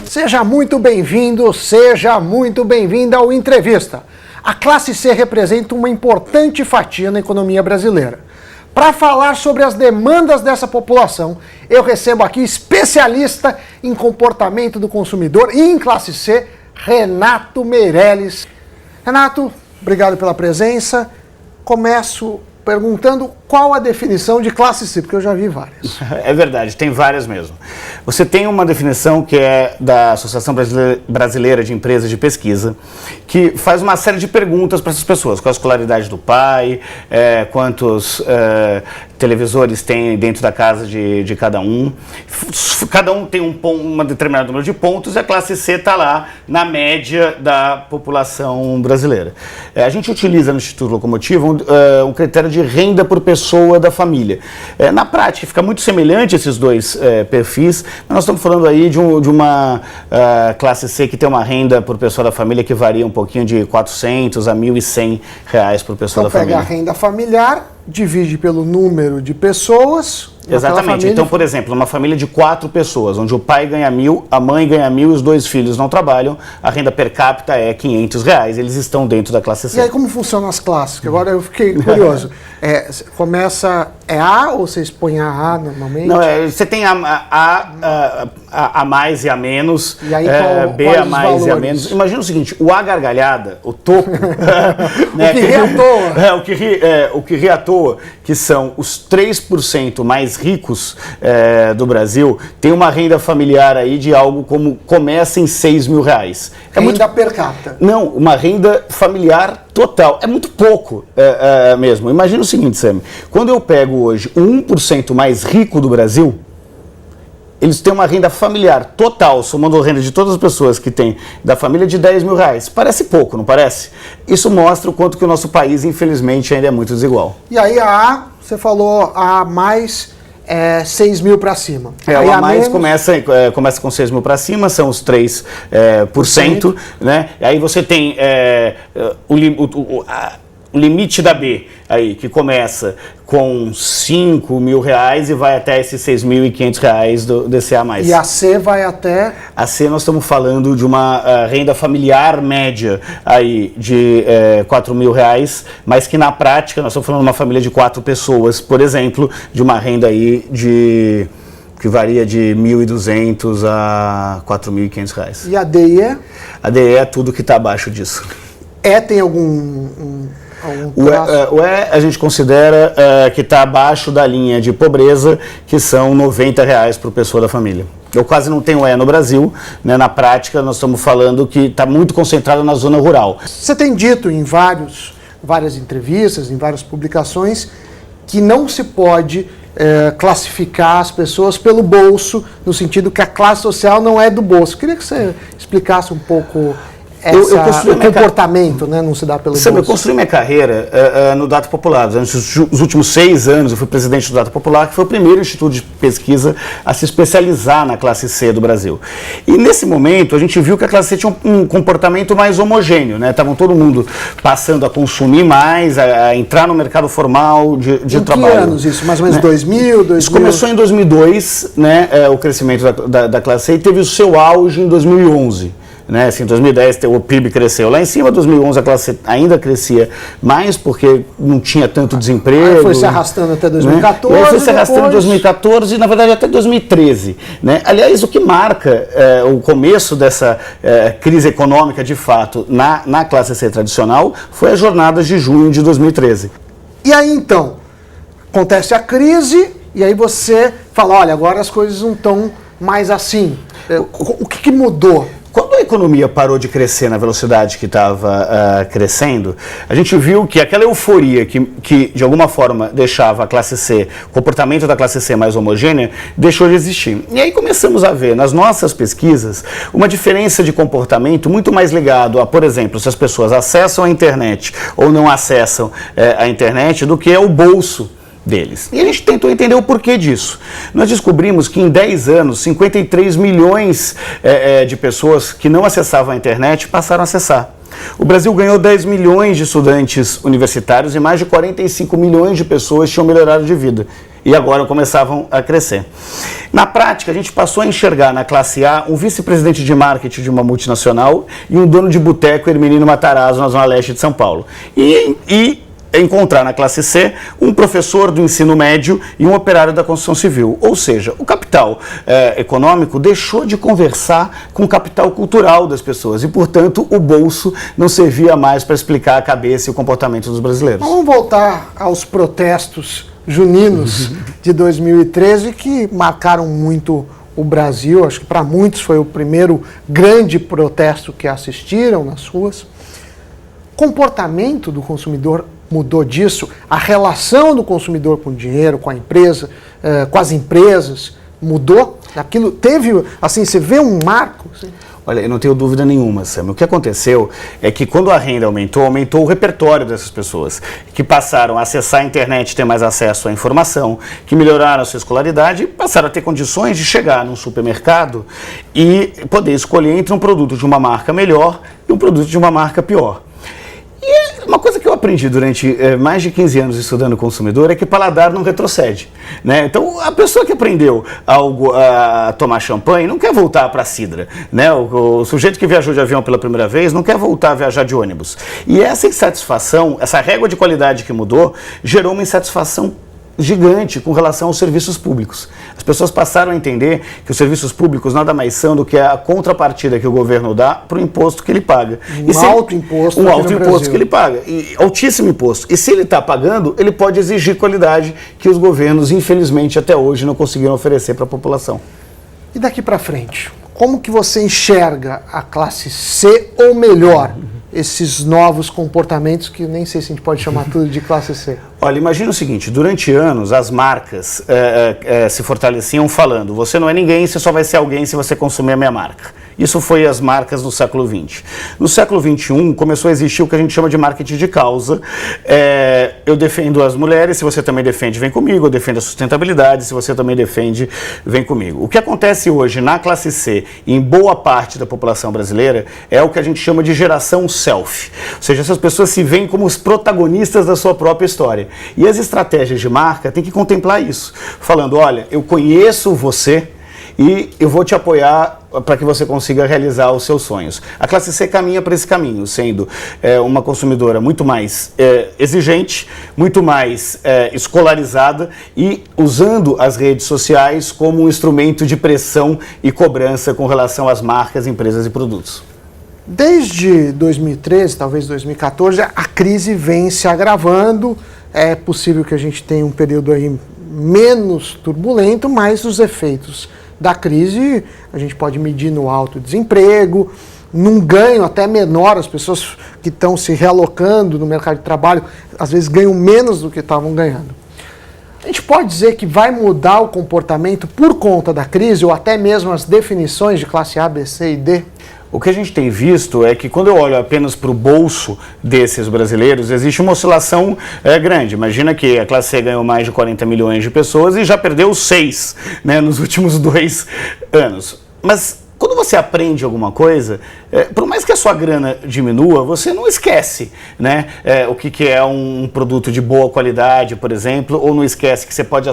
Seja muito bem-vindo, seja muito bem-vinda ao Entrevista. A classe C representa uma importante fatia na economia brasileira. Para falar sobre as demandas dessa população, eu recebo aqui especialista em comportamento do consumidor e em classe C, Renato Meirelles. Renato, obrigado pela presença. Começo perguntando qual a definição de classe C, porque eu já vi várias. É verdade, tem várias mesmo. Você tem uma definição que é da Associação Brasileira de Empresas de Pesquisa, que faz uma série de perguntas para essas pessoas. Qual a escolaridade do pai, quantos televisores tem dentro da casa de cada um. Cada um tem um determinado número de pontos e a classe C está lá na média da população brasileira. A gente utiliza no Instituto Locomotiva um critério de renda por pessoa da família. Na prática, fica muito semelhante esses dois perfis, mas nós estamos falando aí de uma classe C que tem uma renda por pessoa da família que varia um pouquinho de 400 a R$1.100 por pessoa da família. Então pega a renda familiar, divide pelo número de pessoas. Exatamente. Então, por exemplo, uma família de 4 pessoas, onde o pai ganha 1.000, a mãe ganha 1.000 e os 2 filhos não trabalham, a renda per capita é R$500. Eles estão dentro da classe C. E aí como funcionam as classes? Que agora eu fiquei curioso. Começa, A ou vocês põem a normalmente? Não, você tem a mais e a menos, e aí, B a mais e a menos. Imagina o seguinte, o A gargalhada, o topo, né, o que ri à toa, que são os 3% mais ricos do Brasil, tem uma renda familiar aí de algo como começa em R$6.000. Renda per capita? Não, uma renda familiar total. É muito pouco mesmo. Imagina o seguinte, Sam, quando eu pego hoje o 1% mais rico do Brasil, eles têm uma renda familiar total, somando a renda de todas as pessoas que têm da família, de R$10.000. Parece pouco, não parece? Isso mostra o quanto que o nosso país, infelizmente, ainda é muito desigual. E aí a A, você falou A mais 6.000 para cima. O A mais começa com 6.000 para cima, são os 3%, né? E aí você tem o limite da B, aí, que começa com R$5.000 e vai até esses R$6.500 desse A+. E a C vai até? A C nós estamos falando de uma renda familiar média aí de R$4.000, mas que na prática nós estamos falando de uma família de 4 pessoas, por exemplo, de uma renda aí que varia de R$1.200 a R$4.500. E a D e E? A D e E é tudo que está abaixo disso. Tem algum o E a gente considera que está abaixo da linha de pobreza, que são R$90 por pessoa da família. Eu quase não tenho E no Brasil, né? Na prática nós estamos falando que está muito concentrado na zona rural. Você tem dito em várias entrevistas, em várias publicações, que não se pode classificar as pessoas pelo bolso, no sentido que a classe social não é do bolso. Queria que você explicasse um pouco o comportamento, né, não se dá pelo bolso. Eu construí minha carreira no Data Popular. Durante os últimos 6 anos eu fui presidente do Data Popular, que foi o primeiro instituto de pesquisa a se especializar na classe C do Brasil. E nesse momento a gente viu que a classe C tinha um comportamento mais homogêneo, né? Estavam todo mundo passando a consumir mais, a entrar no mercado formal de trabalho. Em que anos isso? Mais ou menos 2000? Isso começou em 2002, né, o crescimento da classe C, e teve o seu auge em 2011. Né, assim, em 2010 o PIB cresceu lá em cima, em 2011 a classe ainda crescia mais porque não tinha tanto desemprego. Aí foi se arrastando até 2014. Né? E aí foi se arrastando em 2014 e na verdade até 2013. Né? Aliás, o que marca o começo dessa crise econômica de fato na classe C tradicional foi as jornadas de junho de 2013. E aí então, acontece a crise e aí você fala, olha, agora as coisas não estão mais assim. O que mudou? Quando a economia parou de crescer na velocidade que estava crescendo, a gente viu que aquela euforia que de alguma forma deixava a classe C, o comportamento da classe C mais homogênea, deixou de existir. E aí começamos a ver nas nossas pesquisas uma diferença de comportamento muito mais ligado a, por exemplo, se as pessoas acessam a internet ou não acessam a internet, do que é o bolso deles. E a gente tentou entender o porquê disso. Nós descobrimos que em 10 anos, 53 milhões de pessoas que não acessavam a internet passaram a acessar. O Brasil ganhou 10 milhões de estudantes universitários e mais de 45 milhões de pessoas tinham melhorado de vida. E agora começavam a crescer. Na prática, a gente passou a enxergar na classe A um vice-presidente de marketing de uma multinacional e um dono de boteco, Hermenino Matarazzo, na zona leste de São Paulo. E encontrar na classe C um professor do ensino médio e um operário da construção civil. Ou seja, o capital econômico deixou de conversar com o capital cultural das pessoas e, portanto, o bolso não servia mais para explicar a cabeça e o comportamento dos brasileiros. Vamos voltar aos protestos juninos de 2013 que marcaram muito o Brasil. Acho que para muitos foi o primeiro grande protesto que assistiram nas ruas. O comportamento do consumidor mudou disso, a relação do consumidor com o dinheiro, com a empresa, com as empresas, mudou? Aquilo teve, assim, você vê um marco? Assim? Olha, eu não tenho dúvida nenhuma, Sam. O que aconteceu é que quando a renda aumentou o repertório dessas pessoas, que passaram a acessar a internet, ter mais acesso à informação, que melhoraram a sua escolaridade e passaram a ter condições de chegar num supermercado e poder escolher entre um produto de uma marca melhor e um produto de uma marca pior. E uma coisa que eu aprendi durante mais de 15 anos estudando consumidor é que paladar não retrocede, né? Então, a pessoa que aprendeu a tomar champanhe não quer voltar para a cidra, né? O sujeito que viajou de avião pela primeira vez não quer voltar a viajar de ônibus. E essa insatisfação, essa régua de qualidade que mudou, gerou uma insatisfação gigante com relação aos serviços públicos. As pessoas passaram a entender que os serviços públicos nada mais são do que a contrapartida que o governo dá para o imposto que ele paga. Um alto imposto que ele paga, altíssimo imposto. E se ele está pagando, ele pode exigir qualidade que os governos, infelizmente, até hoje não conseguiram oferecer para a população. E daqui para frente, como que você enxerga a classe C, ou melhor, esses novos comportamentos que nem sei se a gente pode chamar tudo de classe C? Olha, imagina o seguinte, durante anos as marcas se fortaleciam falando: você não é ninguém, você só vai ser alguém se você consumir a minha marca. Isso foi as marcas do século XX. No século XXI começou a existir o que a gente chama de marketing de causa. Eu defendo as mulheres, se você também defende, vem comigo. Eu defendo a sustentabilidade, se você também defende, vem comigo. O que acontece hoje na classe C e em boa parte da população brasileira é o que a gente chama de geração self. Ou seja, essas pessoas se veem como os protagonistas da sua própria história. E as estratégias de marca têm que contemplar isso, falando: olha, eu conheço você e eu vou te apoiar para que você consiga realizar os seus sonhos. A classe C caminha para esse caminho, sendo uma consumidora muito mais exigente, muito mais escolarizada e usando as redes sociais como um instrumento de pressão e cobrança com relação às marcas, empresas e produtos. Desde 2013, talvez 2014, a crise vem se agravando. É possível que a gente tenha um período aí menos turbulento, mas os efeitos da crise a gente pode medir no alto desemprego, num ganho até menor. As pessoas que estão se realocando no mercado de trabalho às vezes ganham menos do que estavam ganhando. A gente pode dizer que vai mudar o comportamento por conta da crise, ou até mesmo as definições de classe A, B, C e D? O que a gente tem visto é que quando eu olho apenas para o bolso desses brasileiros, existe uma oscilação grande. Imagina que a classe C ganhou mais de 40 milhões de pessoas e já perdeu 6, né, nos últimos 2 anos. Mas quando você aprende alguma coisa, por mais que a sua grana diminua, você não esquece, né, o que é um produto de boa qualidade, por exemplo, ou não esquece que você pode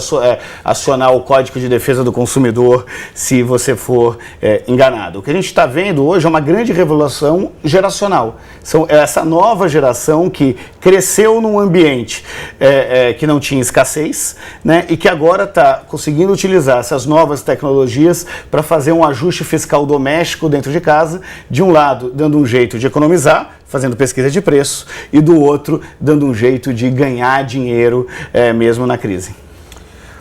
acionar o Código de Defesa do Consumidor se você for enganado. O que a gente está vendo hoje é uma grande revolução geracional. São essa nova geração que cresceu num ambiente que não tinha escassez, né, e que agora está conseguindo utilizar essas novas tecnologias para fazer um ajuste fiscal doméstico dentro de casa, de um lado dando um jeito de economizar, fazendo pesquisa de preço, e do outro dando um jeito de ganhar dinheiro mesmo na crise.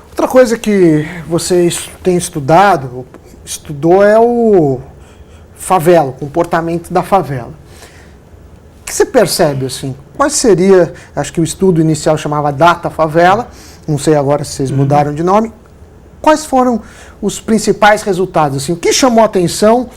Outra coisa que você tem estudou é o favela, o comportamento da favela. O que você percebe assim? Qual seria, acho que o estudo inicial chamava Data Favela, não sei agora se vocês mudaram de nome. Quais foram os principais resultados? Assim, o que chamou a atenção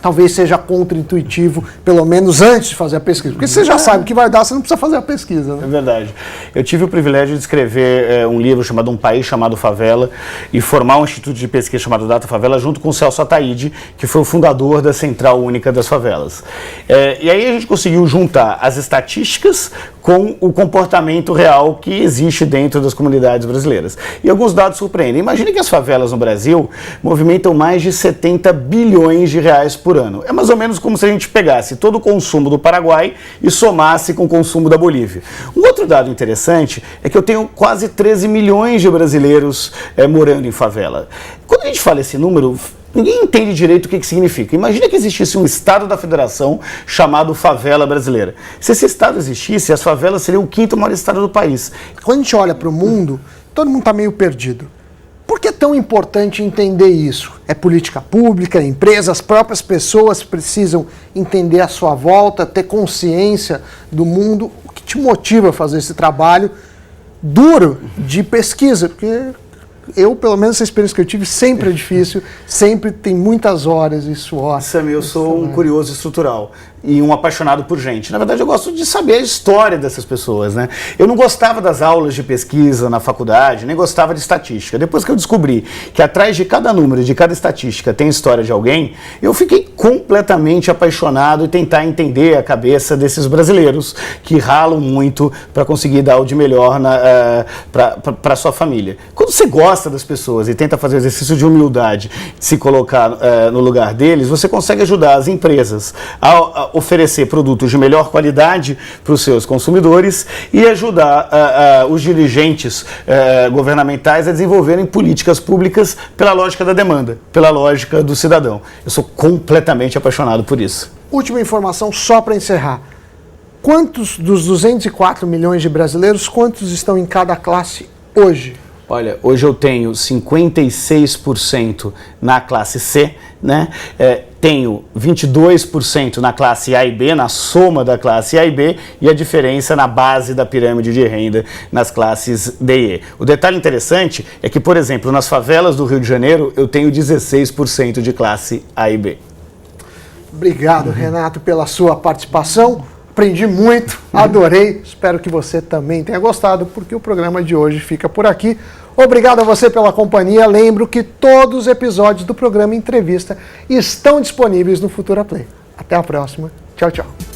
talvez seja contra-intuitivo, pelo menos antes de fazer a pesquisa. Porque você já sabe o que vai dar, você não precisa fazer a pesquisa. Né? É verdade. Eu tive o privilégio de escrever um livro chamado Um País Chamado Favela e formar um instituto de pesquisa chamado Data Favela junto com o Celso Ataíde, que foi o fundador da Central Única das Favelas. E aí a gente conseguiu juntar as estatísticas com o comportamento real que existe dentro das comunidades brasileiras. E alguns dados surpreendem. Imagine que as favelas no Brasil movimentam mais de 70 bilhões de reais por ano. É mais ou menos como se a gente pegasse todo o consumo do Paraguai e somasse com o consumo da Bolívia. Um outro dado interessante é que eu tenho quase 13 milhões de brasileiros morando em favela. Quando a gente fala esse número, ninguém entende direito o que significa. Imagina que existisse um estado da federação chamado Favela Brasileira. Se esse estado existisse, as favelas seriam o quinto maior estado do país. Quando a gente olha para o mundo, todo mundo está meio perdido. Por que é tão importante entender isso? É política pública, empresas, as próprias pessoas precisam entender a sua volta, ter consciência do mundo. O que te motiva a fazer esse trabalho duro de pesquisa? Porque eu, pelo menos, essa experiência que eu tive, sempre é difícil, sempre tem muitas horas e suor. Samir, eu sou um curioso estrutural e um apaixonado por gente. Na verdade, eu gosto de saber a história dessas pessoas, né? Eu não gostava das aulas de pesquisa na faculdade, nem gostava de estatística. Depois que eu descobri que atrás de cada número, de cada estatística, tem a história de alguém, eu fiquei completamente apaixonado em tentar entender a cabeça desses brasileiros que ralam muito para conseguir dar o de melhor para a sua família. Quando você gosta das pessoas e tenta fazer o exercício de humildade, de se colocar no lugar deles, você consegue ajudar as empresas a oferecer produtos de melhor qualidade para os seus consumidores e ajudar os dirigentes governamentais a desenvolverem políticas públicas pela lógica da demanda, pela lógica do cidadão. Eu sou completamente apaixonado por isso. Última informação, só para encerrar. Quantos dos 204 milhões de brasileiros, quantos estão em cada classe hoje? Olha, hoje eu tenho 56% na classe C, né? Tenho 22% na classe A e B, na soma da classe A e B, e a diferença na base da pirâmide de renda nas classes D e E. O detalhe interessante é que, por exemplo, nas favelas do Rio de Janeiro, eu tenho 16% de classe A e B. Obrigado, Renato, pela sua participação. Aprendi muito, adorei. Espero que você também tenha gostado, porque o programa de hoje fica por aqui. Obrigado a você pela companhia. Lembro que todos os episódios do programa Entrevista estão disponíveis no Futura Play. Até a próxima. Tchau, tchau.